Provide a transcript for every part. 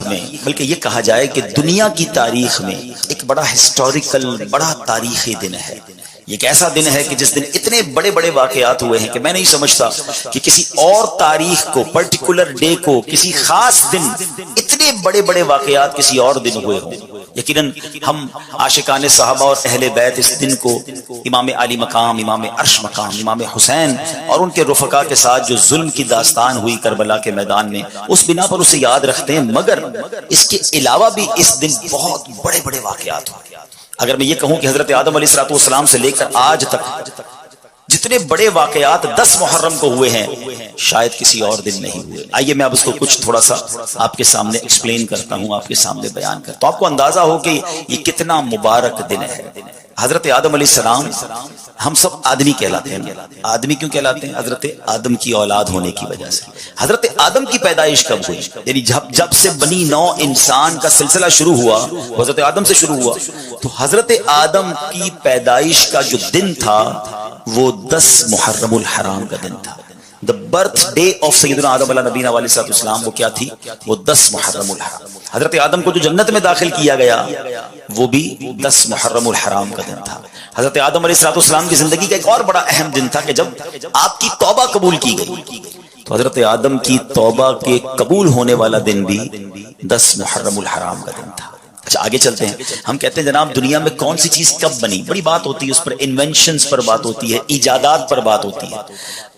میں، بلکہ یہ کہا جائے کہ دنیا کی تاریخ میں ایک بڑا ہسٹوریکل، بڑا تاریخی دن ہے۔ یہ ایک ایسا دن ہے کہ جس دن اتنے بڑے بڑے واقعات ہوئے ہیں کہ میں نہیں سمجھتا کہ کسی اور تاریخ کو، پرٹیکولر ڈے کو، کسی خاص دن اتنے بڑے بڑے واقعات کسی اور دن ہوئے ہوں۔ یقیناً ہم عاشقان صحابہ اور اہل بیت اس دن کو امام علی مقام، امام عرش مقام، امام حسین اور ان کے رفقا کے ساتھ جو ظلم کی داستان ہوئی کربلا کے میدان میں، اس بنا پر اسے یاد رکھتے ہیں، مگر اس کے علاوہ بھی اس دن بہت بڑے بڑے واقعات ہوئے۔ اگر میں یہ کہوں کہ حضرت آدم علیہ الصلوۃ والسلام سے لے کر آج تک جتنے بڑے واقعات 10 محرم کو ہوئے ہیں شاید کسی اور دن نہیں ہوئے۔ آئیے میں اب اس کو کچھ تھوڑا سا آپ کے سامنے ایکسپلین کرتا ہوں، آپ کے سامنے بیان کرتا ہوں، آپ کو اندازہ ہو کہ یہ کتنا مبارک دن ہے۔ حضرت آدم علیہ السلام، ہم سب آدمی کہلاتے ہیں۔ آدمی کیوں کہلاتے ہیں؟ حضرت آدم کی اولاد ہونے کی وجہ سے۔ حضرت آدم کی پیدائش کب ہوئی؟ یعنی جب سے بنی نو انسان کا سلسلہ شروع ہوا، حضرت آدم سے شروع ہوا، تو حضرت آدم کی پیدائش کا جو دن تھا وہ 10 محرم الحرام کا دن تھا۔ The birthday of سیدنا آدم علیہ نبینا علیہ الصلوۃ والسلام وہ کیا تھی؟ وہ 10 محرم الحرام۔ حضرت آدم کو جو جنت میں داخل کیا گیا وہ بھی 10 محرم الحرام کا دن تھا۔ حضرت آدم علیہ الصلوۃ والسلام کی زندگی کا ایک اور بڑا اہم دن تھا کہ جب آپ کی توبہ قبول کی گئی، تو حضرت آدم کی توبہ کے قبول ہونے والا دن بھی 10 محرم الحرام کا دن تھا۔ اچھا آگے چلتے ہیں۔ ہم کہتے ہیں جناب دنیا میں کون سی چیز کب بنی، بڑی بات ہوتی ہے، اس پر انوینشنز پر بات ہوتی ہے، ایجادات پر بات ہوتی ہے۔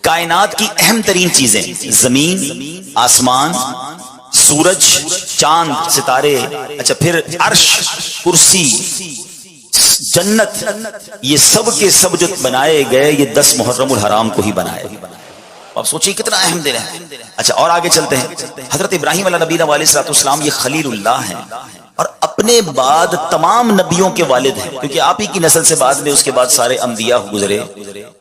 کائنات کی اہم ترین چیزیں زمین، آسمان، سورج، چاند، ستارے، اچھا پھر عرش، کرسی، جنت، یہ سب کے سب جو بنائے گئے یہ 10 محرم الحرام کو ہی بنائے۔ آپ سوچئے کتنا اہم دن ہے۔ اچھا اور آگے چلتے ہیں۔ حضرت ابراہیم علیہ نبینا علیہ الصلوۃ والسلام یہ خلیل اللہ ہیں اور اپنے بعد تمام نبیوں کے والد ہیں، کیونکہ آپ ہی کی نسل سے بعد میں اس کے بعد سارے انبیاء گزرے۔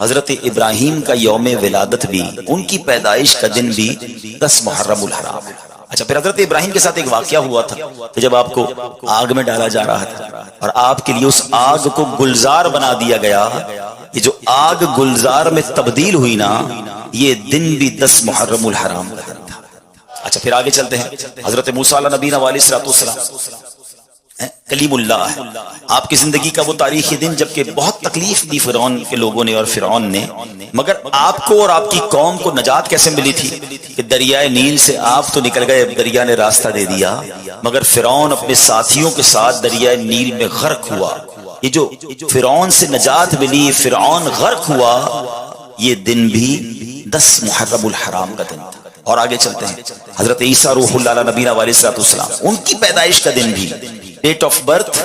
حضرت ابراہیم کا یوم ولادت بھی، ان کی پیدائش کا دن بھی 10 محرم الحرام۔ اچھا پھر حضرت ابراہیم کے ساتھ ایک واقعہ ہوا تھا کہ جب آپ کو آگ میں ڈالا جا رہا تھا اور آپ کے لیے اس آگ کو گلزار بنا دیا گیا، یہ جو آگ گلزار میں تبدیل ہوئی نا، یہ دن بھی 10 محرم الحرام کا دن تھا۔ اچھا پھر آگے چلتے ہیں۔ حضرت موسیٰ علیہ نبینا علیہ الصلوۃ والسلام کلیم اللہ ہے، آپ کی زندگی کا وہ تاریخی دن جبکہ بہت تکلیف دی فرعون کے لوگوں نے اور فرعون نے، مگر آپ کو اور آپ کی قوم کو نجات کیسے ملی تھی کہ دریائے نیل سے آپ تو نکل گئے، دریا نے راستہ دے دیا، مگر فرعون اپنے ساتھیوں کے ساتھ دریائے نیل میں غرق ہوا۔ یہ جو فرعون سے نجات ملی، فرعون غرق ہوا، یہ دن بھی 10 محرم الحرام کا دن تھا۔ اور آگے چلتے ہیں۔ حضرت عیسیٰ روح اللہ علیہ نبینا علیہ الصلوۃ والسلام، ان کی پیدائش کا دن بھی، ڈیٹ آف برتھ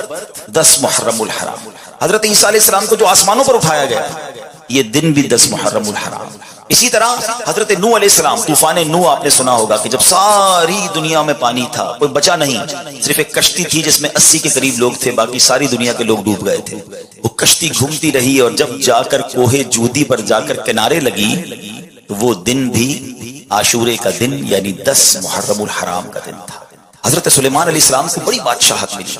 10 محرم الحرام۔ حضرت عیسیٰ علیہ السلام کو جو آسمانوں پر اٹھایا گیا یہ دن بھی 10 محرم الحرام۔ اسی طرح حضرت نوح علیہ السلام، طوفان نوح آپ نے سنا ہوگا کہ جب ساری دنیا میں پانی تھا، کوئی بچا نہیں، صرف ایک کشتی تھی جس میں 80 کے قریب لوگ تھے، باقی ساری دنیا کے لوگ ڈوب گئے تھے۔ وہ کشتی گھومتی رہی اور جب جا کر کوہ جودی پر جا کر کنارے لگی تو وہ دن بھی عاشورے کا دن یعنی 10 محرم الحرام کا دن تھا۔ حضرت سلیمان علیہ السلام کو بڑی بادشاہت ملی،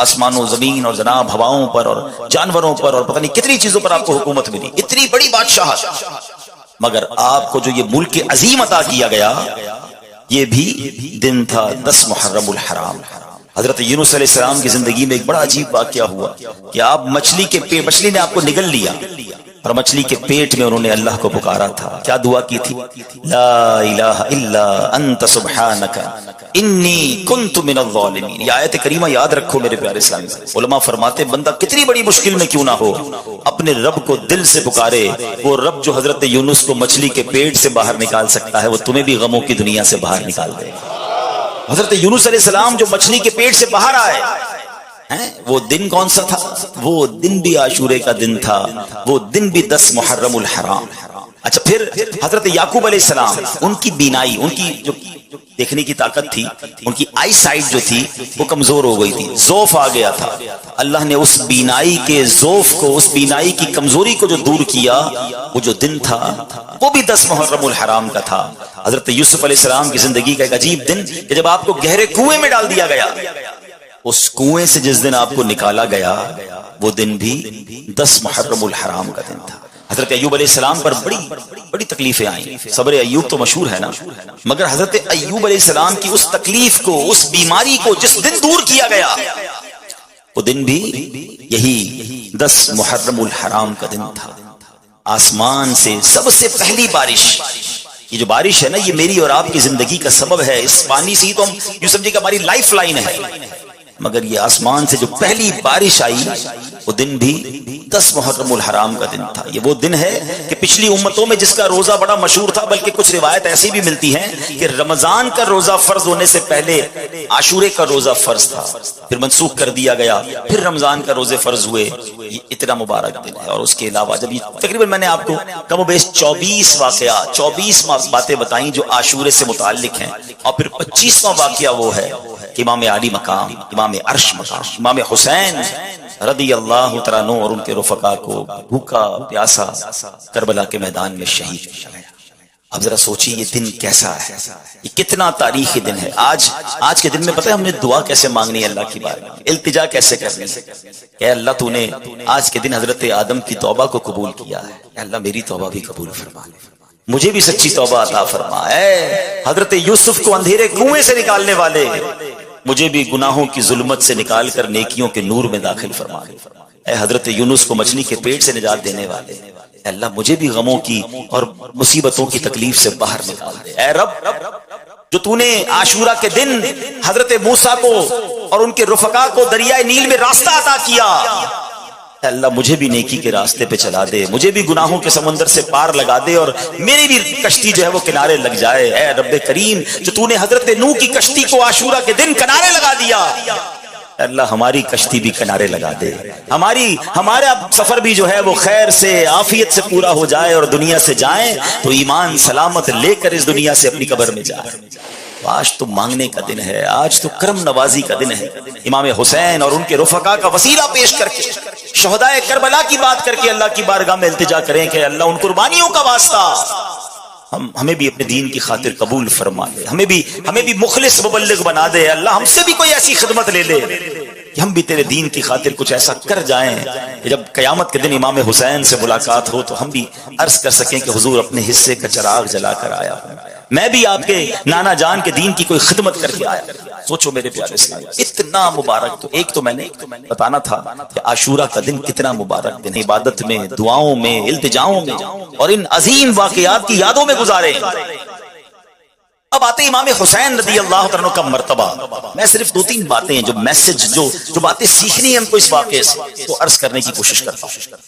آسمان و زمین اور جناب ہواؤں پر اور جانوروں پر اور پتہ نہیں کتنی چیزوں پر آپ کو حکومت ملی، اتنی بڑی بادشاہت، مگر آپ کو جو یہ ملک عظیم عطا کیا گیا یہ بھی دن تھا 10 محرم الحرام۔ حضرت یونس علیہ السلام کی زندگی میں ایک بڑا عجیب واقعہ ہوا کہ آپ مچھلی نے آپ کو نگل لیا اور مچھلی کے پیٹ میں انہوں نے اللہ کو پکارا تھا، کیا دعا کی تھی؟ لا الہ الا انت سبحانک انی کنت من الظالمین۔ یہ آیت کریمہ یاد رکھو میرے پیارے اسلامی۔ علماء فرماتے بندہ کتنی بڑی مشکل میں کیوں نہ ہو اپنے رب کو دل سے پکارے، وہ رب جو حضرت یونس کو مچھلی کے پیٹ سے باہر نکال سکتا ہے وہ تمہیں بھی غموں کی دنیا سے باہر نکال دے گا۔ حضرت یونس علیہ السلام جو مچھلی کے پیٹ سے باہر آئے، وہ دن کون سا تھا؟ وہ دن بھی عاشورے کا دن تھا، وہ دن بھی 10 محرم الحرام۔ اچھا پھر حضرت یعقوب علیہ السلام، ان کی بینائی، ان کی جو دیکھنے کی طاقت تھی، ان کی آئی سائٹ جو تھی وہ کمزور ہو گئی تھی، ضعف آ گیا تھا۔ اللہ نے اس بینائی کے ضعف کو، اس بینائی کی کمزوری کو جو دور کیا، وہ جو دن تھا وہ بھی 10 محرم الحرام کا تھا۔ حضرت یوسف علیہ السلام کی زندگی کا ایک عجیب دن کہ جب آپ کو گہرے کنویں میں ڈال دیا گیا، اس کنویں سے جس دن آپ کو نکالا گیا وہ دن بھی 10 محرم الحرام کا دن تھا۔ حضرت ایوب علیہ السلام پر بڑی تکلیفیں آئیں. صبر ایوب تو مشہور ہے نا, مگر حضرت ایوب علیہ السلام کی اس تکلیف کو, اس بیماری کو جس دن دور کیا گیا, وہ دن بھی یہی 10 محرم الحرام کا دن تھا. آسمان سے سب سے پہلی بارش, یہ جو بارش ہے نا, یہ میری اور آپ کی زندگی کا سبب ہے. اس پانی سے ہی تو ہم یوں سمجھے کہ ہماری لائف لائن ہے, مگر یہ آسمان سے جو پہلی بارش آئی وہ دن بھی 10 محرم الحرام کا دن تھا. یہ وہ دن ہے کہ پچھلی امتوں میں جس کا روزہ بڑا مشہور تھا, بلکہ کچھ روایت ایسی بھی ملتی ہیں کہ رمضان کا روزہ فرض ہونے سے پہلے عاشورے کا روزہ فرض تھا, پھر منسوخ کر دیا گیا, پھر رمضان کا روزے فرض ہوئے. یہ اتنا مبارک دن ہے. اور اس کے علاوہ جب یہ تقریباً میں نے آپ کو کم و بیش 24 واقعات 24 باتیں بتائیں جو عاشورے سے متعلق ہیں, اور پھر 25واں واقعہ وہ ہے کہ امام عالی مقام, امام عرش مقام, امام حسین رضی اللہ تعالیٰ عنہ اور ان کے رفقا کو بھوکا پیاسا کربلا کے میدان میں شہید کیا گیا. اب ذرا سوچیے یہ دن کیسا ہے, یہ کتنا تاریخی دن ہے. آج کے دن میں پتہ ہے ہم نے دعا کیسے مانگنی ہے اللہ کی بارگاہ, التجا کیسے کرنی ہے کہ اللہ تو نے آج کے دن حضرت آدم کی توبہ کو قبول کیا ہے, اللہ میری توبہ بھی قبول فرما, مجھے بھی سچی توبہ عطا فرما. اے حضرت یوسف کو اندھیرے کنویں سے نکالنے والے, مجھے بھی گناہوں کی ظلمت سے نکال کر نیکیوں کے نور میں داخل فرما. اے حضرت یونس کو مچھلی کے پیٹ سے نجات دینے والے, اے اللہ مجھے بھی غموں کی اور مصیبتوں کی تکلیف سے باہر نکال دے. اے رب, جو تو نے عاشورہ کے دن حضرت موسیٰ کو اور ان کے رفقا کو دریائے نیل میں راستہ عطا کیا, اے اللہ مجھے بھی نیکی کے راستے پہ چلا دے, مجھے بھی گناہوں کے سمندر سے پار لگا دے, اور میری بھی کشتی جو ہے وہ کنارے لگ جائے. اے رب کریم, جو تو نے حضرت نوح کی کشتی کو عاشورہ کے دن کنارے لگا دیا, اے اللہ ہماری کشتی بھی کنارے لگا دے, ہمارا سفر بھی جو ہے وہ خیر سے عافیت سے پورا ہو جائے, اور دنیا سے جائیں تو ایمان سلامت لے کر اس دنیا سے اپنی قبر میں جائیں. آج تو مانگنے کا دن ہے, آج تو کرم نوازی کا دن ہے. امام حسین اور ان کے رفقا کا وسیلہ پیش کر کے, شہدائے کربلا کی بات کر کے اللہ کی بارگاہ میں التجا کریں کہ اللہ ان قربانیوں کا واسطہ ہمیں بھی اپنے دین کی خاطر قبول فرما دے, ہمیں بھی مخلص مبلغ بنا دے. اللہ ہم سے بھی کوئی ایسی خدمت لے لے کہ ہم بھی تیرے دین کی خاطر کچھ ایسا کر جائیں کہ جب قیامت کے دن امام حسین سے ملاقات ہو تو ہم بھی عرض کر سکیں کہ حضور اپنے حصے کا چراغ جلا کر آیا ہوں, میں بھی آپ کے نانا جان کے دین کی کوئی خدمت کر کے آیا. سوچو میرے پیارے اسلام, اتنا مبارک. تو ایک تو میں نے بتانا تھا کہ عاشورہ کا دن کتنا مبارک دن, عبادت میں, دعاؤں میں, التجاؤں میں, اور ان عظیم واقعات کی یادوں میں گزارے. اب آتے امام حسین رضی اللہ عنہ کا مرتبہ. میں صرف 2-3 باتیں جو میسج جو باتیں سیکھنی ہیں ہم کو اس واقعے سے تو عرض کرنے کی کوشش کرتا ہوں.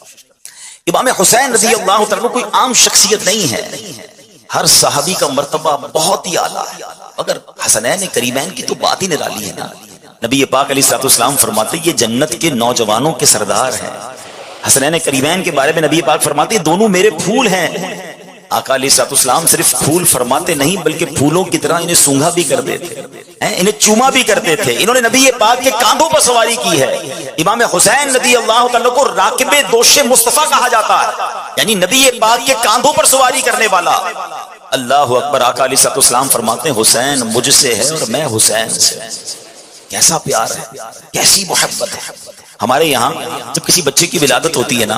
امام حسین رضی اللہ عنہ کوئی عام شخصیت نہیں ہے, ہر صحابی کا مرتبہ بہت ہی اعلیٰ ہے. اگر حسنین کریمین کی تو بات ہی نرالی ہے نا. نبی پاک علیہ الصلوۃ والسلام فرماتے یہ جنت کے نوجوانوں کے سردار ہیں. حسنین کریمین کے بارے میں نبی پاک فرماتے دونوں میرے پھول ہیں. آقا علیہ الصلوۃ والسلام صرف پھول فرماتے نہیں بلکہ پھولوں کی طرح انہیں سونگھا بھی کرتے تھے, انہیں چوما بھی کرتے تھے. انہوں نے نبی پاک کے کاندھوں پر سواری کی ہے. امام حسین رضی اللہ تعالیٰ کو راکب دوش مصطفیٰ کہا جاتا ہے, یعنی نبی پاک کے کاندھوں پر سواری کرنے والا. اللہ اکبر. آقا علیہ الصلوۃ والسلام فرماتے ہیں حسین مجھ سے ہے اور میں حسین سے. کیسا پیار ہے, کیسی محبت ہے. ہمارے یہاں جب کسی بچے کی ولادت ہوتی ہے نا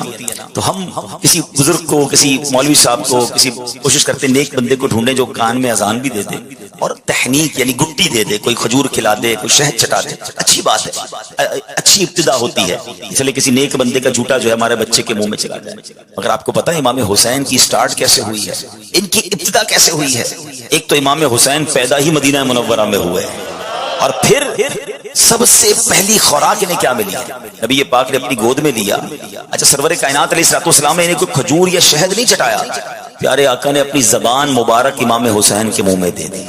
تو ہم کسی بزرگ کو, کسی مولوی صاحب کو, کسی کوشش کرتے نیک بندے کو ڈھونڈیں جو کان میں اذان بھی دے دے اور تحنیک یعنی گٹی دے دے, کوئی کھجور کھلا دے, کوئی شہد چٹا دے. اچھی بات ہے, اچھی ابتدا ہوتی ہے, اس لیے کسی نیک بندے کا جھوٹا جو ہے ہمارے بچے کے منہ میں چلا جائے. مگر آپ کو پتا ہے امام حسین کی سٹارٹ کیسے ہوئی ہے, ان کی ابتدا کیسے ہوئی ہے. ایک تو امام حسین پیدا ہی مدینہ منورہ میں ہوئے, اور پھر سب سے پہلی خوراک انہیں کیا ملی, نبی پاک نے اپنی گود میں لیا. اچھا سرور کائنات علیہ الصلوۃ والسلام نے انہیں کوئی کھجور یا شہد نہیں چٹایا, پیارے آقا نے اپنی زبان مبارک امام حسین کے منہ میں دے دی.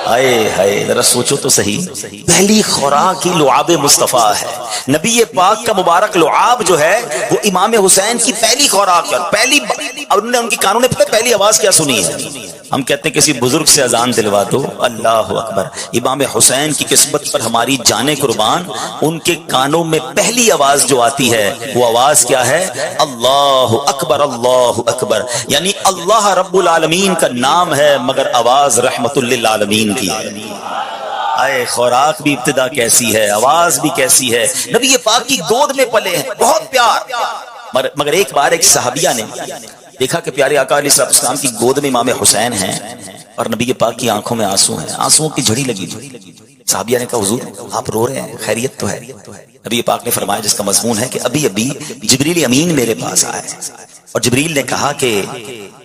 آئے ہائے ذرا سوچو تو صحیح, پہلی خوراک ہی لعاب مصطفیٰ ہے. نبی پاک کا مبارک لعاب جو ہے وہ امام حسین کی پہلی خوراک ہے. پہلی انہوں نے ان کی کانوں نے پہلی آواز کیا سنی ہے. ہم کہتے ہیں کسی بزرگ سے اذان دلوا دو, اللہ اکبر. امام حسین کی قسمت پر ہماری جانیں قربان, ان کے کانوں میں پہلی آواز جو آتی ہے وہ آواز کیا ہے, اللہ اکبر اللہ اکبر. یعنی اللہ رب العالمین کا نام ہے مگر آواز رحمت للعالمین کی ہے. آئے خوراک بھی ابتدا کیسی ہے, آواز بھی کیسی ہے. نبی پاک کی گود میں پلے ہیں, بہت پیار. مگر ایک بار ایک صحابیہ نے دیکھا کہ پیارے آقا علیہ الصلوۃ والسلام کی گود میں امام حسین ہیں اور نبی پاک کی آنکھوں میں آنسو ہیں، آنسوؤں کی جھڑی لگی ہوئی۔ صحابیہ نے کہا حضور آپ رو رہے ہیں، خیریت تو ہے؟ نبی پاک نے فرمایا جس کا مضمون ہے کہ ابھی ابھی جبریل امین میرے پاس آئے اور جبریل نے کہا کہ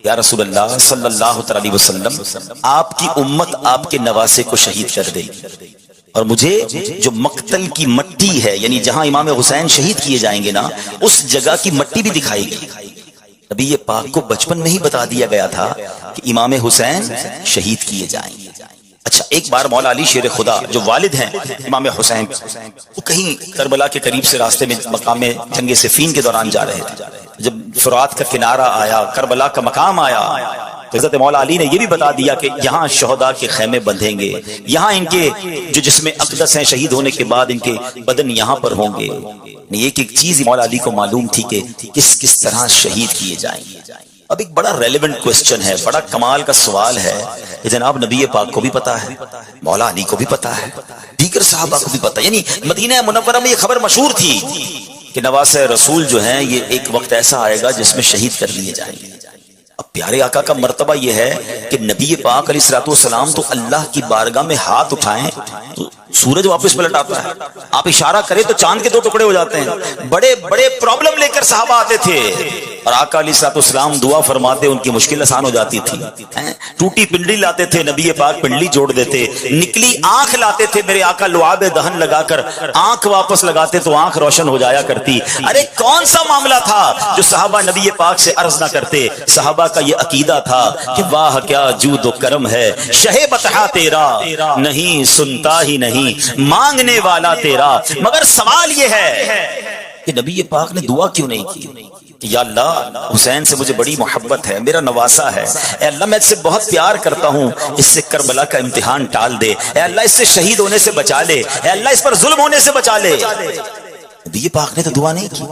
یا رسول اللہ صلی اللہ علیہ وسلم آپ کی امت آپ کے نواسے کو شہید کر دے گی اور مجھے جو مقتل کی مٹی ہے یعنی جہاں امام حسین شہید کیے جائیں گے نا اس جگہ کی مٹی بھی دکھائی گئی۔ نبی پاک کو بچپن میں ہی بتا دیا گیا تھا کہ امام حسین شہید کیے جائیں گے۔ اچھا ایک بار مولا علی شیر خدا جو والد ہیں امام حسین وہ کہیں کربلا کے قریب سے راستے میں مقام جنگ صفین کے دوران جا رہے تھے، جب فرات کا کنارہ آیا کربلا کا مقام آیا تو حضرت مولا علی نے یہ بھی بتا دیا کہ یہاں شہداء کے خیمے بندھیں گے، یہاں ان کے جو جسم اقدس ہیں شہید ہونے کے بعد ان کے بدن یہاں پر ہوں گے۔ ایک ایک چیز مولا علی کو معلوم تھی کہ کس کس طرح شہید کیے جائیں گے۔ اب ایک بڑا ریلیونٹ کوسچن ہے، بڑا کمال کا سوال ہے کہ جناب نبی پاک کو بھی پتا ہے، مولا علی کو بھی پتا ہے، دیگر صحابہ کو بھی پتا ہے، یعنی مدینہ منورہ میں یہ خبر مشہور تھی کہ نواسہ رسول جو ہیں یہ ایک وقت ایسا آئے گا جس میں شہید کر لیے جائیں گے۔ اب پیارے آقا کا مرتبہ یہ ہے کہ نبی پاک علیہ الصلوۃ والسلام تو اللہ کی بارگاہ میں ہاتھ اٹھائیں تو سورج واپس پلٹ آتا ہے، آپ اشارہ کریں تو چاند کے دو ٹکڑے ہو جاتے ہیں۔ بڑے بڑے پرابلم لے کر صحابہ آتے تھے اور آقا علیہ الصلوۃ والسلام دعا فرماتے، ان کی مشکل آسان ہو جاتی تھی۔ ٹوٹی پنڈلی لاتے تھے، نبی پاک پنڈلی جوڑ دیتے، نکلی آنکھ لاتے تھے، میرے آقا لعاب دہن لگا کر آنکھ واپس لگاتے تو آنکھ روشن ہو جایا کرتی۔ ارے کون سا معاملہ تھا جو صحابہ نبی پاک سے عرض نہ کرتے؟ صحابہ کا یہ عقیدہ تھا کہ واہ کیا جود و کرم ہے، شہ بطحا تیرا نہیں سنتا ہی نہیں مانگنے والا تیرا۔ مگر سوال یہ ہے کہ نبی پاک نے دعا کیوں نہیں کی کہ یا اللہ حسین سے مجھے بڑی محبت ہے، میرا نواسا ہے، اے اللہ میں اس سے بہت پیار کرتا ہوں، اس سے کربلا کا امتحان ٹال دے، اے اللہ اس سے شہید ہونے سے بچا لے، اے اللہ اس پر ظلم ہونے سے بچا لے۔ نبی پاک نے تو دعا نہیں کی۔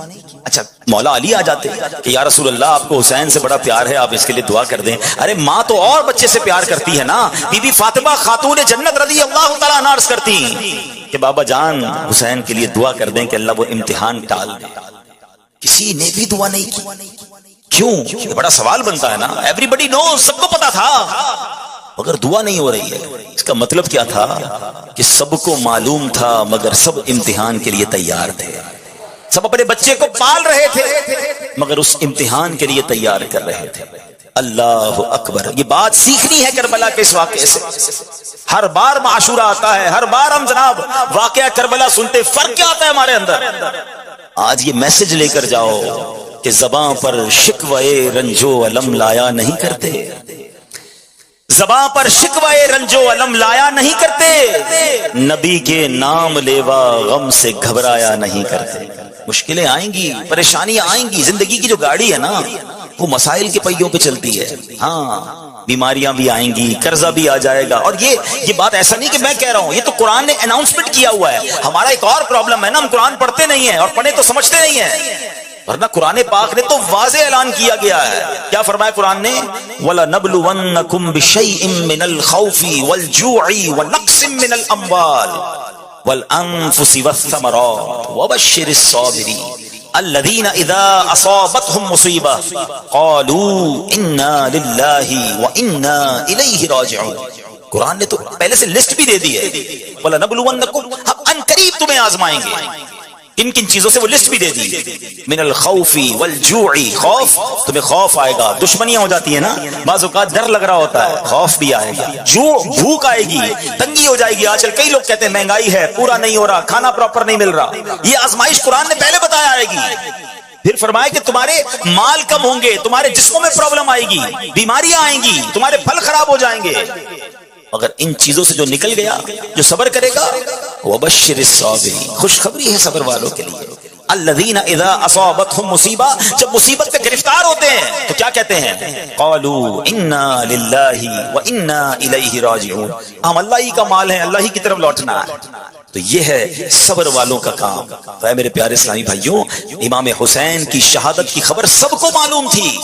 اچھا مولا علی آ جاتے کہ یا رسول اللہ آپ کو حسین سے بڑا پیار ہے، آپ اس کے لیے دعا کر دیں۔ ارے ماں تو اور بچے سے پیار کرتی ہے نا، بی بی فاطمہ خاتون جنت رضی اللہ تعالیٰ عنہا عرض کرتی کہ بابا جان حسین کے لیے دعا کر دیں کہ اللہ وہ امتحان ٹال دے۔ کسی نے بھی دعا نہیں کی، کیوں؟ بڑا سوال بنتا ہے نا، ایوری بڈی نو، سب کو پتا تھا مگر دعا نہیں ہو رہی ہے۔ اس کا مطلب کیا تھا کہ سب کو معلوم تھا مگر سب امتحان کے لیے تیار تھے، سب اپنے بچے کو پال رہے تھے مگر اس امتحان کے لیے تیار کر رہے تھے۔ اللہ اکبر، یہ بات سیکھنی ہے کربلا کے اس واقعے سے۔ ہر بار معاشورہ آتا ہے، ہر بار ہم جناب واقعہ کربلا سنتے، فرق کیا آتا ہے ہمارے اندر؟ آج یہ میسج لے کر جاؤ کہ زباں پر شکوے رنجو علم لایا نہیں کرتے، زباں پر شکوے رنجو علم لایا نہیں کرتے، نبی کے نام لیوا غم سے گھبرایا نہیں کرتے۔ مشکلیں آئیں گی، پریشانیاں آئیں گی، زندگی کی جو گاڑی ہے نا وہ مسائل کے پہیوں پہ چلتی ہے۔ ہاں بیماریاں بھی آئیں گی، قرضہ بھی آ جائے گا، اور یہ بات ایسا نہیں کہ میں کہہ رہا ہوں، یہ تو قرآن نے اناؤنسمنٹ کیا ہوا ہے۔ ہمارا ایک اور پرابلم ہے نا، ہم قرآن پڑھتے نہیں ہیں اور پڑھے تو سمجھتے نہیں ہیں، ورنہ قرآن پاک نے تو واضح اعلان کیا گیا ہے۔ کیا فرمایا قرآن نے؟ وَلَنَبْلُوَنَّكُمْ بِشَيْءٍ مِّنَ الْخَوْفِ وَالْجُوعِ وَنَقْصٍ مِّنَ الْأَمْوَالِ وَالْأَنفُسِ وَالثَّمَرَاتِ وَبَشِّرِ الصَّابِرِينَ الذين اذا اصابتهم مصيبه قالوا انا لله وانا اليه راجعون۔ قرآن نے تو پہلے سے لسٹ بھی دے دی ہے، وَلَنَبْلُوَنَّكُمْ، ہم ان قریب تمہیں آزمائیں گے۔ کن کن چیزوں سے وہ لسٹ بھی دے دی، من الخوف والجوع، خوف، تمہیں خوف آئے گا، دشمنیاں ہو جاتی ہیں نا، بعض اوقات ڈر لگ رہا ہوتا ہے، خوف بھی آئے گا، جوع، بھوک آئے گی، تنگی ہو جائے گی۔ آج کل کئی لوگ کہتے ہیں مہنگائی ہے، پورا نہیں ہو رہا، کھانا پراپر نہیں مل رہا، یہ آزمائش قرآن نے پہلے بتایا آئے گی۔ پھر فرمایا کہ تمہارے مال کم ہوں گے، تمہارے جسموں میں پرابلم آئے گی، بیماریاں آئیں گی، تمہارے پھل خراب ہو جائیں گے۔ اگر ان چیزوں سے جو نکل گیا، جو صبر کرے گا، وَبَشِّرِ الصَّابِرِينَ، خوشخبری ہے صبر والوں کے لیے۔ الذین اذا اصابتهم مصیبہ، جب مصیبت پہ گرفتار ہوتے ہیں تو کیا کہتے ہیں؟ قالوا انا للہ وانا الیہ راجعون، ہم اللہ ہی کا مال ہے، اللہ ہی کی طرف لوٹنا ہے۔ تو یہ ہے صبر والوں کا کام۔ تو اے میرے پیارے اسلامی بھائیوں، امام حسین کی شہادت کی خبر سب کو معلوم تھی،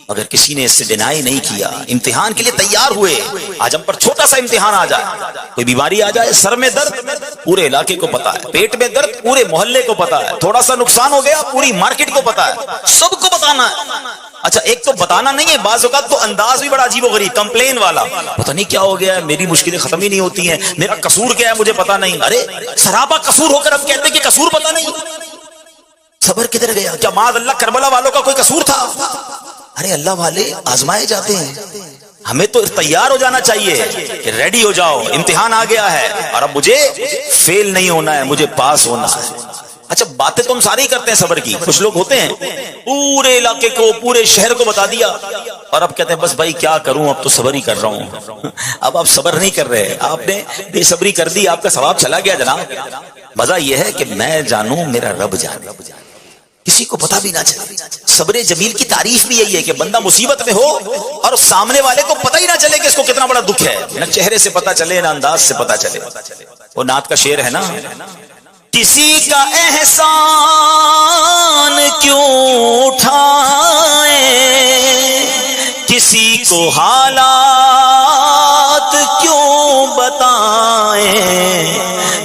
اگر کسی نے اس سے ڈینائی نہیں کیا، امتحان کے لیے تیار ہوئے، آج ہم پر چھوٹا سا امتحان آ جائے، کوئی بیماری آ جائے، سر میں درد پورے علاقے کو پتا ہے، پیٹ میں درد پورے محلے کو پتا ہے، تھوڑا سا نقصان ہو گیا پوری مارکیٹ کو پتا ہے، سب کو بتانا ہے۔ اچھا ایک تو بتانا نہیں ہے، بعض اوقات تو انداز بھی بڑا عجیب و غریب، کمپلین والا، پتہ نہیں کیا ہو گیا ہے، میری مشکلیں ختم ہی نہیں ہوتی ہیں، میرا قصور کیا ہے مجھے پتا نہیں۔ ارے سراپا قصور ہو کر اب کہتے ہیں کہ قصور پتا نہیں، صبر کدھر گیا؟ کیا معاذ اللہ کربلا والوں کا کوئی قصور تھا؟ ارے اللہ والے آزمائے جاتے ہیں، ہمیں تو تیار ہو جانا چاہیے کہ ریڈی ہو جاؤ، امتحان آ گیا ہے اور اب مجھے فیل نہیں ہونا ہے، مجھے پاس ہونا ہے۔ اچھا باتیں تو ہم سارے ہی کرتے ہیں صبر کی، کچھ لوگ ہوتے ہیں پورے علاقے کو پورے شہر کو بتا دیا اور اب کہتے ہیں بس بھائی کیا کروں، اب تو صبر ہی کر رہا ہوں۔ اب آپ صبر نہیں کر رہے، آپ نے بے صبری کر دی، آپ کا ثواب چلا گیا جناب۔ مزہ یہ ہے کہ میں جانوں میرا رب جانے، کسی کو پتا بھی نہ چلے۔ صبر جمیل کی تعریف بھی یہی ہے کہ بندہ مصیبت میں ہو اور سامنے والے کو پتہ ہی نہ چلے کہ اس کو کتنا بڑا دکھ ہے، نہ چہرے سے پتا چلے نہ انداز سے پتا چلے۔ وہ نعت کا شعر ہے نا، کسی کا احسان کیوں اٹھائیں، کسی کو حالات کیوں بتائیں،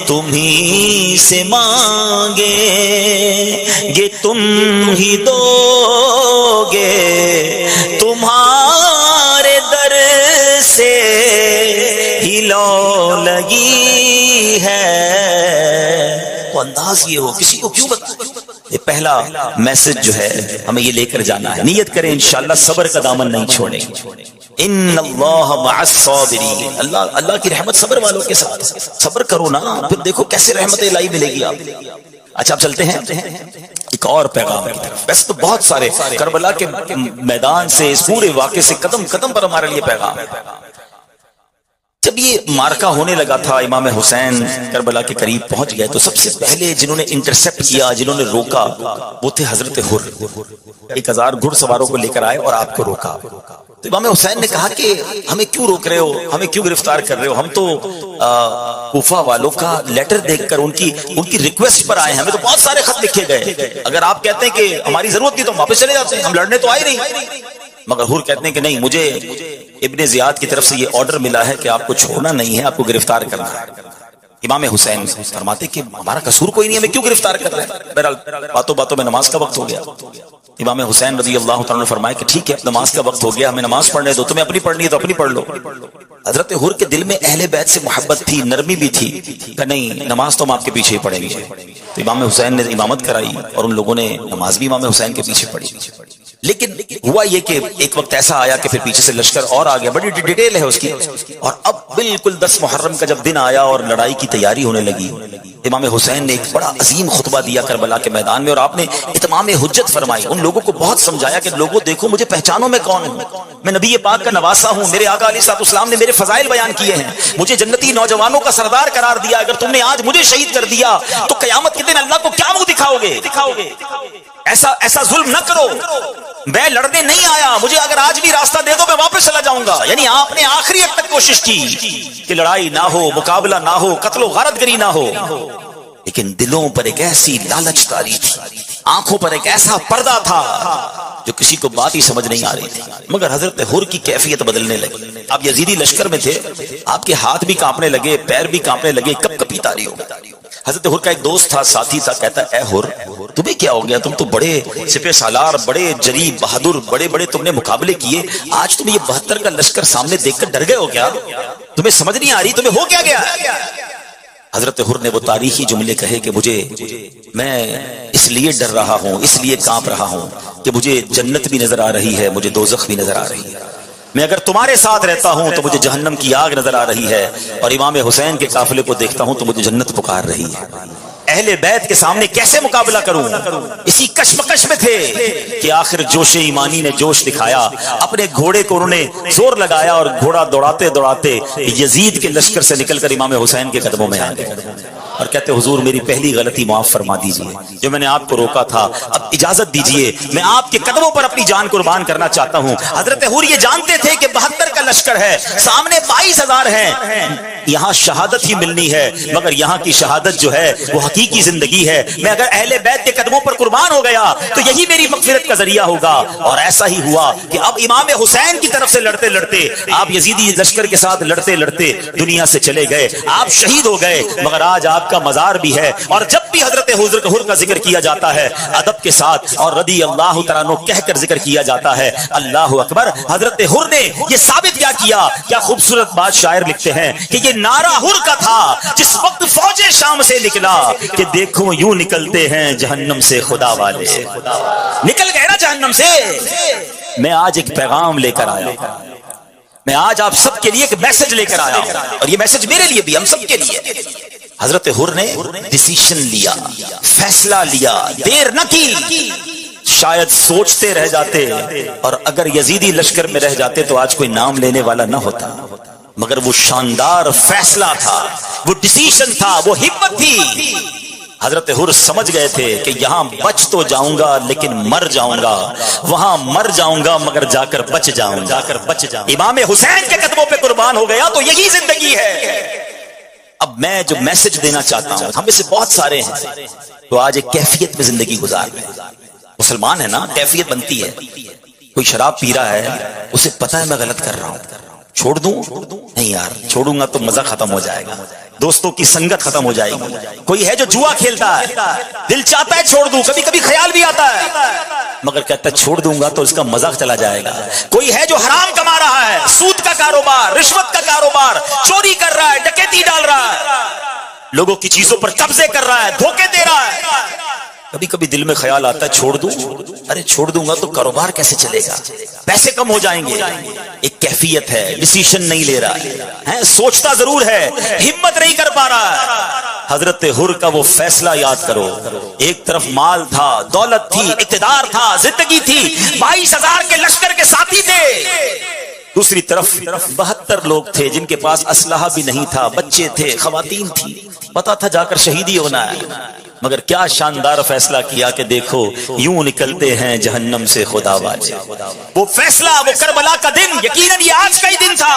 تمہیں سے مانگے یہ تم ہی دو گے، تمہارے در سے ہی لو لگی ہے۔ تو انداز یہ ہو، کسی کو کیوں بتا۔ یہ پہلا میسج جو ہے ہمیں یہ لے کر جانا ہے، نیت کریں انشاءاللہ صبر کا دامن نہیں چھوڑیں گے۔ ان اللہ مع الصابرین، اللہ کی رحمت صبر والوں کے ساتھ، صبر کرو نا، پھر دیکھو کیسے رحمت الہی ملے گی آپ۔ اچھا اب چلتے ہیں ایک اور پیغام کی طرف۔ ویسے تو بہت سارے کربلا کے میدان سے، اس پورے واقعے سے قدم قدم پر ہمارے لیے پیغام ہے۔ جب یہ مارکا ہونے لگا تھا، امام حسین کربلا کے قریب پہنچ گئے، تو سب سے پہلے جنہوں نے انٹرسپٹ کیا، جنہوں نے روکا، وہ تھے حضرت حر۔ 1000 گھڑ سواروں کو لے کر آئے اور آپ کو روکا۔ تو امام حسین نے کہا کہ ہمیں کیوں روک رہے ہو، ہمیں کیوں گرفتار کر رہے ہو؟ ہم تو کوفہ والوں کا لیٹر دیکھ کر ان کی ریکویسٹ پر آئے ہیں، ہمیں تو بہت سارے خط لکھے گئے، اگر آپ کہتے ہیں کہ ہماری ضرورت نہیں تو ہم واپس چلے جاتے ہیں، ہم لڑنے تو آئے نہیں۔ مگر حر کہتے ہیں کہ نہیں، مجھے ابن زیاد کی طرف سے یہ آرڈر ملا ہے کہ آپ کو چھوڑنا نہیں ہے، آپ کو گرفتار کرنا ہے۔ امام حسین فرماتے کہ ہمارا قصور کوئی نہیں، ہمیں کیوں گرفتار کر رہے ہیں؟ بہرحال باتوں باتوں میں نماز کا وقت ہو گیا۔ امام حسین رضی اللہ تعالیٰ نے فرمایا کہ ٹھیک ہے، نماز کا وقت ہو گیا، ہمیں نماز پڑھنے دو، تمہیں اپنی پڑھنی ہے تو اپنی پڑھ لو۔ حضرت حر کے دل میں اہل بیت سے محبت تھی، نرمی بھی تھی، کہ نہیں نماز تو ہم آپ کے پیچھے ہی پڑھیں گے۔ تو امام حسین نے امامت کرائی اور ان لوگوں نے نماز بھی امام حسین کے پیچھے پڑھی۔ لیکن ہوا یہ کہ ایک وقت ایسا آیا کہ پھر پیچھے سے لشکر اور آ گیا، بڑی ڈیٹیل ہے اس کی۔ اور اب بالکل 10 محرم کا جب دن آیا اور لڑائی کی تیاری ہونے لگی، امام حسین نے ایک بڑا عظیم خطبہ دیا کربلا کے میدان میں، اور آپ نے اتمام حجت فرمائی، ان لوگوں کو بہت سمجھایا کہ لوگوں دیکھو مجھے پہچانو میں کون ہوں، میں نبی پاک کا نواسا ہوں، میرے آقا علیہ الصلوۃ والسلام نے میرے فضائل بیان کیے ہیں، مجھے جنتی نوجوانوں کا سردار قرار دیا، اگر تم نے آج مجھے شہید کر دیا تو قیامت کے دن اللہ کو کیا منہ دکھاؤ گے؟ ایسا ظلم نہ کرو، میں لڑنے نہیں آیا، مجھے اگر آج بھی راستہ دے دو میں واپس چلا جاؤں گا۔ یعنی آپ نے آخری حد تک کوشش کی کہ لڑائی نہ ہو، مقابلہ نہ ہو، قتل و غارت گری نہ ہو، لیکن دلوں پر ایک ایسی لالچ تاری تھی، آنکھوں پر ایک ایسا پردہ تھا جو کسی کو بات ہی سمجھ نہیں آ رہی تھی۔ مگر حضرت حر کی کیفیت بدلنے لگی، آپ یزیدی لشکر میں تھے، آپ کے ہاتھ بھی کانپنے لگے، پیر بھی کانپنے لگے، کب کپی تاری ہو۔ حضرت حر کا ایک دوست تھا، ساتھی تھا، کہتا اے حر تمہیں کیا ہو گیا؟ تم تو بڑے سپہ سالار، بڑے جری بہادر، بڑے بڑے تم نے مقابلے کیے، آج تم یہ 72 کا لشکر سامنے دیکھ کر ڈر گئے ہو کیا؟ تمہیں سمجھ نہیں آ رہی تمہیں ہو کیا گیا؟ حضرت حر نے وہ تاریخی جملے کہے کہ میں اس لیے ڈر رہا ہوں، اس لیے کانپ رہا ہوں کہ مجھے جنت بھی نظر آ رہی ہے، مجھے دوزخ بھی نظر آ رہی ہے، میں اگر تمہارے ساتھ رہتا ہوں تو مجھے جہنم کی آگ نظر آ رہی ہے، اور امام حسین کے قافلے کو دیکھتا ہوں تو مجھے جنت پکار رہی ہے۔ اہل بیت کے سامنے کیسے مقابلہ کروں؟ اسی کشمکش میں تھے کہ آخر جوش ایمانی نے جوش دکھایا، اپنے گھوڑے کو انہوں نے زور لگایا اور گھوڑا دوڑاتے دوڑاتے یزید کے لشکر سے نکل کر امام حسین کے قدموں میں آ گئے اور کہتے حضور میری پہلی غلطی معاف فرما دیجئے، جو میں نے آپ کو روکا تھا، اب اجازت دیجئے میں آپ کے قدموں پر اپنی جان قربان کرنا چاہتا ہوں۔ حضرت حر یہ جانتے تھے کہ 72 کا لشکر ہے، سامنے 22,000 ہیں، یہاں شہادت ہی ملنی ہے، مگر یہاں کی شہادت جو ہے وہ حقیقت حقیقی زندگی ہے. میں اگر اہل بیت کے قدموں پر قربان ہو گیا تو یہی میری مغفرت کا ذریعہ ہوگا. اور ایسا ہی ہوا کہ اب امام حسین کی طرف سے لڑتے لڑتے آپ یزیدی لشکر کے ساتھ لڑتے لڑتے دنیا سے چلے گئے, آپ شہید ہو گئے, مگر آج آپ کا مزار بھی ہے. اور جب بھی حضرت حر کا ذکر کیا جاتا ہے ادب کے ساتھ اور رضی اللہ تعالیٰ عنہ کہہ کر ذکر کیا جاتا ہے. اللہ اکبر. حضرت حر نے یہ ثابت کیا خوبصورت بات شاعر لکھتے ہیں کہ یہ نعرہ حر کا تھا جس وقت فوج شام سے نکلا کہ دیکھو یوں نکلتے ہیں جہنم سے خدا والے. نکل گئے نا جہنم سے. میں آج ایک پیغام لے کر آیا, میں آج آپ سب کے لیے ایک میسج لے کر آیا ہوں, اور یہ میسج میرے لیے بھی, ہم سب کے لیے. حضرت حر نے ڈیسیشن لیا, فیصلہ لیا, دیر نہ کی. شاید سوچتے رہ جاتے, اور اگر یزیدی لشکر میں رہ جاتے تو آج کوئی نام لینے والا نہ ہوتا. مگر وہ شاندار فیصلہ تھا, وہ ڈیسیشن تھا, وہ ہمت تھی. حضرت حر سمجھ گئے تھے کہ یہاں بچ تو جاؤں گا لیکن مر جاؤں گا, وہاں مر جاؤں گا مگر جا کر بچ جاؤں گا. امام حسین کے قدموں پہ قربان ہو گیا تو یہی زندگی ہے. اب میں جو میسج دینا چاہتا ہوں, ہم میں سے بہت سارے ہیں تو آج ایک کیفیت میں زندگی گزار رہے ہیں. مسلمان ہے نا, کیفیت بنتی ہے. کوئی شراب پی رہا ہے, اسے پتا ہے میں غلط کر رہا ہوں, چھوڑ دوں؟ نہیں یار, چھوڑوں گا تو مزہ ختم ہو جائے گا, دوستوں کی سنگت ختم ہو جائے گی. کوئی ہے جو جوا کھیلتا ہے, دل چاہتا ہے چھوڑ دوں, کبھی کبھی خیال بھی آتا ہے, مگر کہتا ہے چھوڑ دوں گا تو اس کا مزہ چلا جائے گا. کوئی ہے جو حرام کما رہا ہے, سود کا کاروبار, رشوت کا کاروبار, چوری کر رہا ہے, ڈکیتی ڈال رہا ہے, لوگوں کی چیزوں پر قبضے کر رہا ہے, دھوکے دے رہا ہے. کبھی کبھی دل میں خیال آتا ہے چھوڑ دوں, ارے چھوڑ دوں گا تو کاروبار کیسے چلے گا, پیسے کم ہو جائیں گے. ایک کیفیت ہے, ڈیسیشن نہیں لے رہا ہے, سوچتا ضرور ہے, ہمت نہیں کر پا رہا ہے. حضرت حر کا وہ فیصلہ یاد کرو. ایک طرف مال تھا, دولت تھی, اقتدار تھا, زندگی تھی, 22,000 کے لشکر کے ساتھی تھے. دوسری طرف 72 لوگ تھے جن کے پاس اسلحہ بھی نہیں تھا, بچے تھے, خواتین تھی, پتا تھا جا کر شہیدی ہونا ہے. مگر کیا شاندار فیصلہ کیا کہ دیکھو یوں نکلتے ہیں جہنم سے خدا والے. وہ فیصلہ, وہ کربلا کا دن, یقیناً یہ آج کا ہی دن تھا.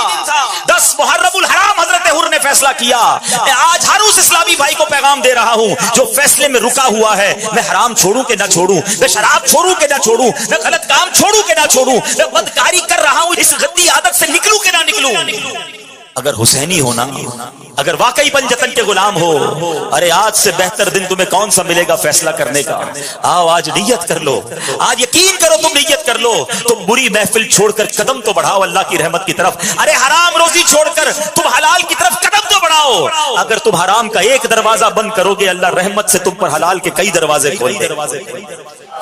10 محرم الحرام حضرت حر نے فیصلہ کیا. میں آج ہر اس اسلامی بھائی کو پیغام دے رہا ہوں جو فیصلے میں رکا ہوا ہے, میں حرام چھوڑوں کہ نہ چھوڑوں, میں شراب چھوڑوں کہ نہ چھوڑوں, میں غلط کام چھوڑوں کہ نہ چھوڑوں, میں بدکاری کر رہا ہوں, اس غدی عادت سے نکلوں کہ نہ نکلوں. اگر حسینی ہونا, اگر واقعی پنجتن کے غلام ہو, ارے آج سے بہتر دن تمہیں کون سا ملے گا فیصلہ کرنے کا. آؤ آج نیت کر لو, آج یقین کرو, تم نیت کر لو. تم بری محفل چھوڑ کر قدم تو بڑھاؤ اللہ کی رحمت کی طرف. ارے حرام روزی چھوڑ کر تم حلال کی طرف قدم تو بڑھاؤ. اگر تم حرام کا ایک دروازہ بند کرو گے, اللہ رحمت سے تم پر حلال کے کئی دروازے کھول دے.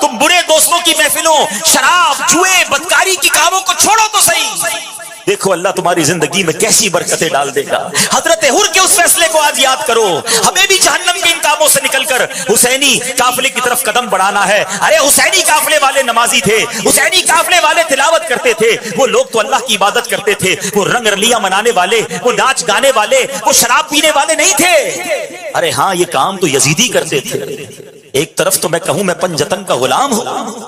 تم برے دوستوں کی محفلوں, شراب, جوئے, بدکاری کی کاموں کو چھوڑو تو صحیح. دیکھو اللہ تمہاری زندگی میں کیسی برکتیں ڈال دے گا. حضرت حر کے اس فیصلے کو آج یاد کرو. ہمیں بھی جہنم کے ان کاموں سے نکل کر حسینی قافلے کی طرف قدم بڑھانا ہے. ارے حسینی قافلے والے نمازی تھے, حسینی قافلے والے تلاوت کرتے تھے, وہ لوگ تو اللہ کی عبادت کرتے تھے. وہ رنگ رلیاں منانے والے, وہ ناچ گانے والے, وہ شراب پینے والے نہیں تھے. ارے ہاں یہ کام تو یزیدی کرتے تھے. ایک طرف تو میں کہوں میں پنجتن کا غلام ہوں,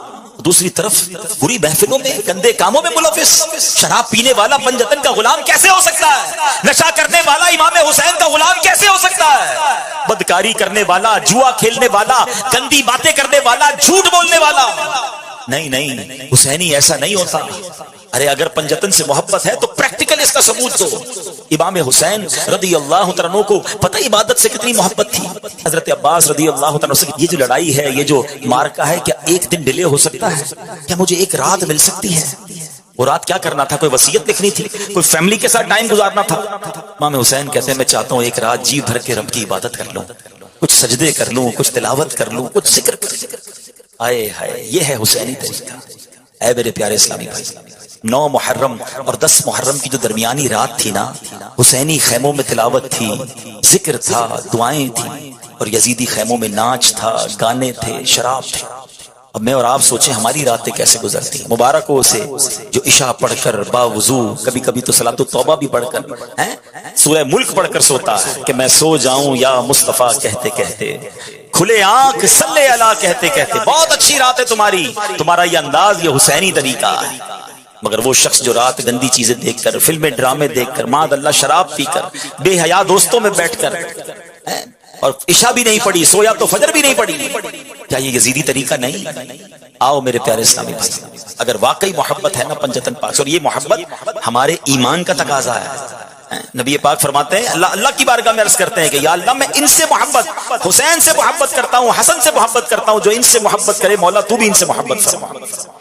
دوسری طرف بری محفلوں میں, گندے کاموں میں ملوث. شراب پینے والا پنجتن کا غلام کیسے ہو سکتا ہے؟ نشہ کرنے والا امام حسین کا غلام کیسے ہو سکتا ہے؟ بدکاری کرنے والا, جوا کھیلنے والا, گندی باتیں کرنے والا, جھوٹ بولنے والا نہیں, نہیں, حسینی ایسا نہیں ہوتا. ارے اگر پنجتن سے محبت ہے تو پریکٹیکل اس کا ثبوت دو. امام حسین رضی اللہ عنہ کو پتہ عبادت سے کتنی محبت تھی. حضرت عباس رضی اللہ عنہ سے یہ جو لڑائی ہے, یہ جو مارکا ہے, کیا ایک دن ڈیلے ہو سکتا ہے؟ کیا مجھے ایک رات مل سکتی ہے؟ وہ رات کیا کرنا تھا؟ کوئی وصیت لکھنی تھی, کوئی فیملی کے ساتھ ٹائم گزارنا تھا. امام حسین کہتے ہیں میں چاہتا ہوں ایک رات جی بھر کے رب کی عبادت کر لوں, کچھ سجدے کر لوں, کچھ تلاوت کر لوں, کچھ ذکر کر لوں. آئے ہائے, یہ ہے حسینی طریقہ. اے میرے پیارے اسلامی بھائی, 9 محرم اور 10 محرم کی جو درمیانی رات تھی نا, حسینی خیموں میں تلاوت تھی, ذکر تھا, دعائیں تھیں, اور یزیدی خیموں میں ناچ تھا, گانے تھے, شراب تھے. اب میں اور آپ سوچیں ہماری راتیں کیسے گزرتی ہیں. مبارک ہو اسے جو عشاء پڑھ کر باوضو, کبھی کبھی تو صلاۃ التوبہ بھی پڑھ کر, سورہ ملک پڑھ کر سوتا ہے کہ میں سو جاؤں یا مصطفیٰ کہتے کہتے, کھلے آنکھ صلی اللہ کہتے کہتے. بہت اچھی رات ہے تمہاری, تمہارا یہ انداز, یہ حسینی طریقہ ہے. مگر وہ شخص جو رات گندی چیزیں دیکھ کر, فلمیں ڈرامے دیکھ کر, معاذ اللہ شراب پی کر, بے حیا دوستوں میں بیٹھ کر, اور عشاء بھی نہیں پڑھی، سویا تو فجر بھی نہیں پڑھی. کیا یہ یزیدی طریقہ نہیں؟ آؤ میرے پیارے اسلامی بھائی، اگر واقعی محبت ہے نا پنجتن پاک سے، اور یہ محبت ہمارے ایمان کا تقاضا ہے. نبی پاک فرماتے ہیں اللہ کی بارگاہ میں عرض کرتے ہیں کہ یا اللہ میں ان سے محبت، حسین سے محبت کرتا ہوں، حسن سے محبت کرتا ہوں، جو ان سے محبت کرے مولا تو بھی ان سے محبت فرما.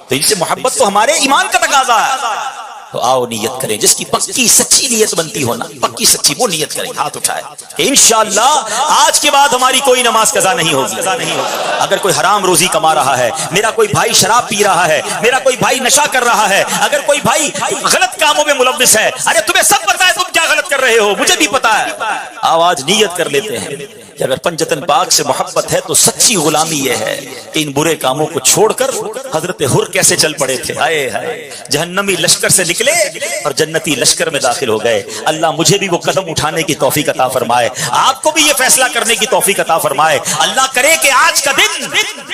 تو ان سے محبت تو ہمارے ایمان کا تقاضا ہے. تو آؤ نیت کریں، جس کی پکی سچی نیت بنتی ہونا، پکی سچی وہ نیت کریں، ہاتھ اٹھائے کہ انشاءاللہ آج کے بعد ہماری کوئی نماز قضا نہیں ہوگی. اگر کوئی حرام روزی کما رہا ہے، میرا کوئی بھائی شراب پی رہا ہے، میرا کوئی بھائی نشہ کر رہا ہے، اگر کوئی بھائی غلط کاموں میں ملوث ہے، ارے تمہیں سب پتا ہے تم کیا غلط کر رہے ہو، مجھے بھی پتا ہے. آؤ آج نیت کر لیتے ہیں کہ اگر پنجتن پاک سے محبت ہے تو سچی غلامی یہ ہے کہ ان برے کاموں کو چھوڑ کر حضرت حر کیسے چل پڑے تھے. ہائے ہائے، جہنمی لشکر سے نکلے اور جنتی لشکر میں داخل ہو گئے. اللہ مجھے بھی وہ قدم اٹھانے کی توفیق عطا فرمائے، آپ کو بھی یہ فیصلہ کرنے کی توفیق عطا فرمائے. اللہ کرے کہ آج کا دن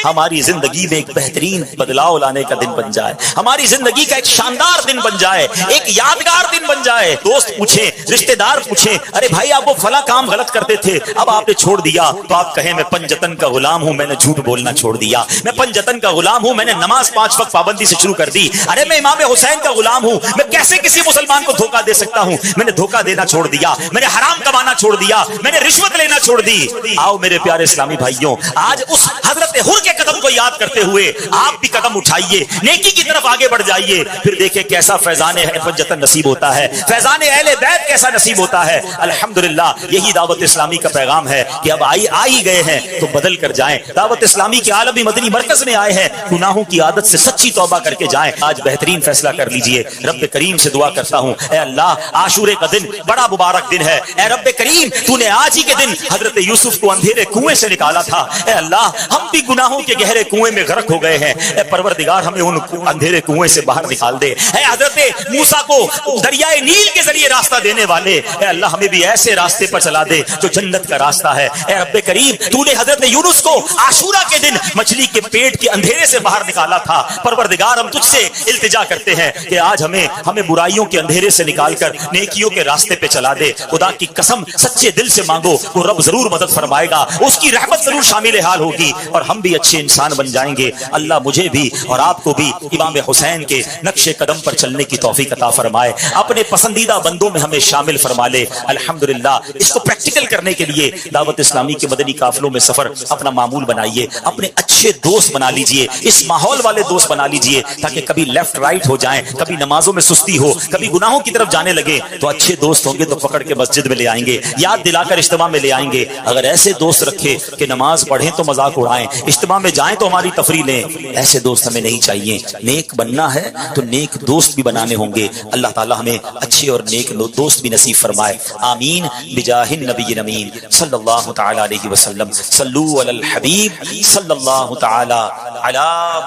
ہماری زندگی میں ایک بہترین بدلاؤ لانے کا دن بن جائے، ہماری زندگی کا ایک شاندار دن بن جائے، ایک یادگار دن بن جائے. دوست پوچھیں، رشتہ دار پوچھیں، ارے بھائی آپ وہ فلاں کام غلط کرتے تھے، اب آپ نے چھوڑ دیا، تو آپ کہیں میں پنجتن کا غلام ہوں، میں نے جھوٹ بولنا چھوڑ دیا. میں پنجتن کا غلام ہوں، میں نے نماز 5 وقت پابندی سے شروع کر دی. ارے میں امام حسین کا غلام ہوں، میں کیسے کسی مسلمان کو دھوکہ دے سکتا ہوں، میں نے دھوکہ دینا چھوڑ دیا، میں نے حرام کمانا چھوڑ دیا، میں نے رشوت لینا چھوڑ دی. آؤ میرے پیارے اسلامی بھائیوں، آج اس حضرت حر کے قدم کو یاد کرتے ہوئے آپ بھی قدم اٹھائیے، نیکی کی طرف آگے بڑھ جائیے، پھر دیکھیں کیسا فیضان پنجتن نصیب ہوتا ہے، فیضان اہل بیت کیسا نصیب ہوتا ہے. الحمدللہ یہی دعوت اسلامی کا پیغام ہے کہ اب آ ہی گئے ہیں تو بدل کر جائیں. دعوت اسلامی کے عالمی مدنی مرکز میں آئے ہیں، گناہوں کی عادت سے سچی توبہ کر کے جائیں. آج بہترین فیصلہ کر لیجئے. رب کریم سے دعا کرتا ہوں، اے اللہ عاشورے کا دن بڑا مبارک دن ہے، اے رب کریم تو نے آج ہی کے دن حضرت یوسف کو اندھیرے کنویں سے نکالا تھا. اے اللہ ہم بھی گناہوں کے گہرے کنویں میں غرق ہو گئے ہیں، اے پروردگار ہمیں ان اندھیرے کنویں سے باہر نکال دے. اے حضرت موسیٰ کو دریائے نیل کے ذریعے راستہ دینے والے، اے اللہ ہمیں بھی ایسے راستے پر چلا دے جو جنت کا راستہ ہے. اے رب کریم تو نے حضرت یونس کو عاشورہ کے دن مچھلی کے پیٹ کے اندھیرے سے باہر نکالا تھا. پروردگار ہم تجھ سے التجا کرتے ہیں کہ آج ہمیں برائیوں کے اندھیرے سے نکال کر نیکیوں کے راستے پہ چلا دے. خدا کی قسم سچے دل سے مانگو، وہ رب ضرور مدد فرمائے گا، اس کی رحمت ضرور شامل حال ہوگی اور ہم بھی اچھے انسان بن جائیں گے. اللہ مجھے بھی اور آپ کو بھی امام حسین کے نقش قدم پر چلنے کی توفیق عطا فرمائے، اپنے پسندیدہ بندوں میں ہمیں شامل فرما لے. الحمدللہ اس کو پریکٹیکل کرنے کے لیے دعوت اسلامی کے مدنی قافلوں میں سفر اپنا معمول بنائیے، اپنے اچھے دوست بنا لیجئے، اس ماحول والے دوست بنا لیجئے تاکہ کبھی لیفٹ رائٹ ہو جائیں، کبھی نمازوں میں سستی ہو، کبھی گناہوں کی طرف جانے لگے تو اچھے دوست ہوں گے تو پکڑ کے مسجد میں لے آئیں گے، یاد دلا کر اجتماع میں لے آئیں گے. اگر ایسے دوست رکھے کہ نماز پڑھیں تو مذاق اڑائیں، اجتماع میں جائیں تو ہماری تفریح لیں، ایسے دوست ہمیں نہیں چاہیے. نیک بننا ہے تو نیک دوست بھی بنانے ہوں گے. اللہ تعالی ہمیں اچھے اور نیک دوست بھی نصیب فرمائے. آمین بجاہ النبی الامین صلی اللہ تعالی علیہ وسلم. صلو علی الحبیب صلی اللہ تعالی علی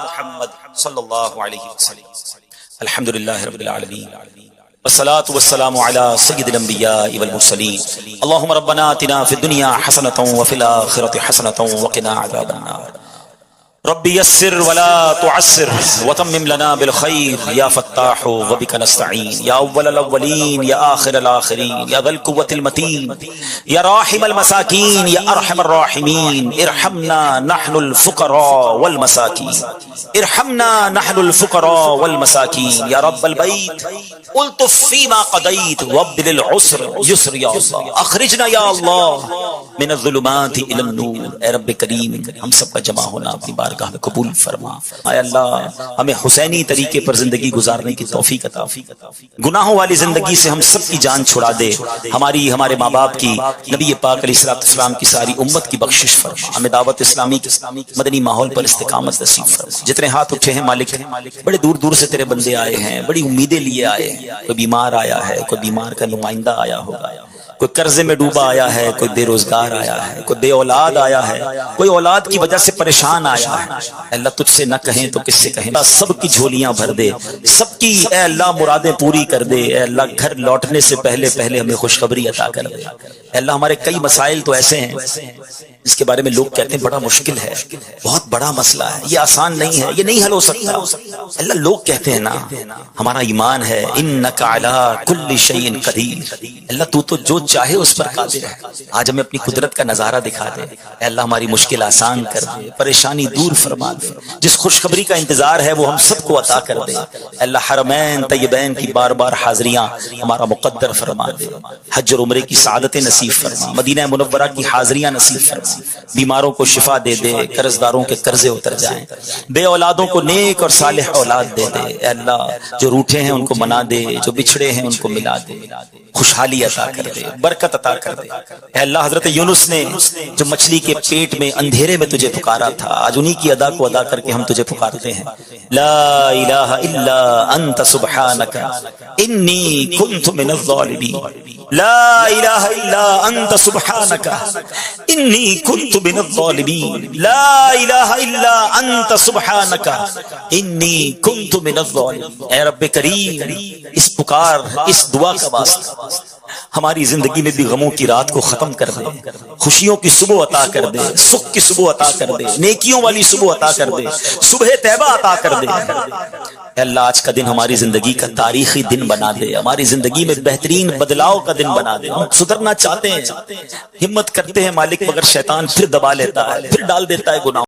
محمد صلی اللہ علیہ وسلم. الحمدللہ رب العالمین والصلاة والسلام على سید الانبیاء والمرسلین. اللهم ربنا آتنا في الدنيا حسنة وفي الآخرة حسنة وقنا عذاب النار. رب يسر ولا تعسر وتمم لنا بالخير يا فتاح وبك نستعين يا أول الأولين يا آخر الآخرين يا ذا القوة المتين يا راحم المساكين يا أرحم الراحمين. ارحمنا نحن الفقراء والمساكين، ارحمنا نحن الفقراء والمساكين يا رب البيت. الطف فيما قضيت وابدل العسر يسر يا الله. اخرجنا يا الله من الظلمات الى النور. اے رب کریم ہم سب کا جمع ہونا اپنی بارگاہ میں قبول فرما. اے اللہ ہمیں حسینی طریقے پر زندگی گزارنے کی توفیق عطا فرما. گناہوں والی زندگی سے ہم سب کی جان چھڑا دے. ہمارے ماں باپ کی، نبی پاک علیہ الصلوۃ والسلام کی ساری امت کی بخشش فرما. ہمیں دعوت اسلامی کے مدنی ماحول پر استقامت نصیب فرما. جتنے ہاتھ اٹھے ہیں مالک، بڑے دور دور سے تیرے بندے آئے ہیں، بڑی امیدیں لیے آئے ہیں. کوئی بیمار آیا ہے، کوئی بیمار کا نمائندہ آیا ہوگا، کوئی قرضے میں ڈوبا آیا ہے، کوئی بے روزگار آیا ہے، کوئی بے اولاد آیا ہے، کوئی اولاد کی وجہ سے پریشان آیا ہے. اللہ تجھ سے نہ کہیں تو کس سے کہیں. سب کی جھولیاں بھر دے، سب کی اے اللہ مرادیں پوری کر دے. اے اللہ گھر لوٹنے سے پہلے ہمیں خوشخبری عطا کر دے. اے اللہ ہمارے کئی مسائل تو ایسے ہیں جس کے بارے میں لوگ کہتے ہیں بڑا مشکل ہے، بہت بڑا مسئلہ ہے، یہ آسان نہیں ہے، یہ نہیں حل ہو سکتا. اللہ لوگ کہتے ہیں نا ہمارا ایمان ہے انک علی کل شیء قدیر. اللہ تو جو چاہے اس پر قادر ہے. آج ہمیں اپنی قدرت کا نظارہ دکھا دے. اے اللہ ہماری مشکل آسان کر دے, پریشانی دور فرما دے. جس خوشخبری کا انتظار ہے وہ ہم سب کو عطا کر دے. اے اللہ حرمین طیبین کی بار بار حاضریاں ہمارا مقدر فرما دے. حج اور عمرے کی سعادت نصیب فرما. مدینہ منورہ کی حاضریاں نصیب فرما. بیماروں کو شفا دے دے, قرض داروں کے قرضے اتر جائیں. بے اولادوں کو نیک اور صالح اولاد دے دے. اے اللہ جو روٹھے ہیں ان کو منا دے, جو بچھڑے ہیں ان کو ملا دے. خوشحالی عطا کر دے, برکت عطا کر دے. اے اللہ حضرت یونس نے جو مچھلی کے پیٹ میں اندھیرے میں تجھے پکارا تھا, آج انہی کی ادا کو ادا کر کے ہم تجھے پکارتے ہیں. لا الہ الا انت سبحانک انی کنت من الظالمین. لا الہ الا انت سبحانک انی کنت من الظالمین. لا الہ الا انت سبحانک انی کنت من الظالمین. اے رب کریم, اس پکار, اس دعا کا واسطہ ہماری زندگی میں بھی غموں کی رات کو ختم کر دے, خوشیوں کی صبح عطا کر دے, سکھ کی صبح عطا کر دے, نیکیوں والی صبح عطا کر دے, صبح طیبہ عطا کر دے. اے اللہ آج کا دن ہماری زندگی کا تاریخی دن بنا دے, ہماری زندگی میں بہترین بدلاؤ کا دن بنا دے. ہم سدھرنا چاہتے ہیں, ہمت کرتے ہیں مالک, مگر شیطان پھر دبا لیتا ہے, پھر ڈال دیتا ہے گناہ.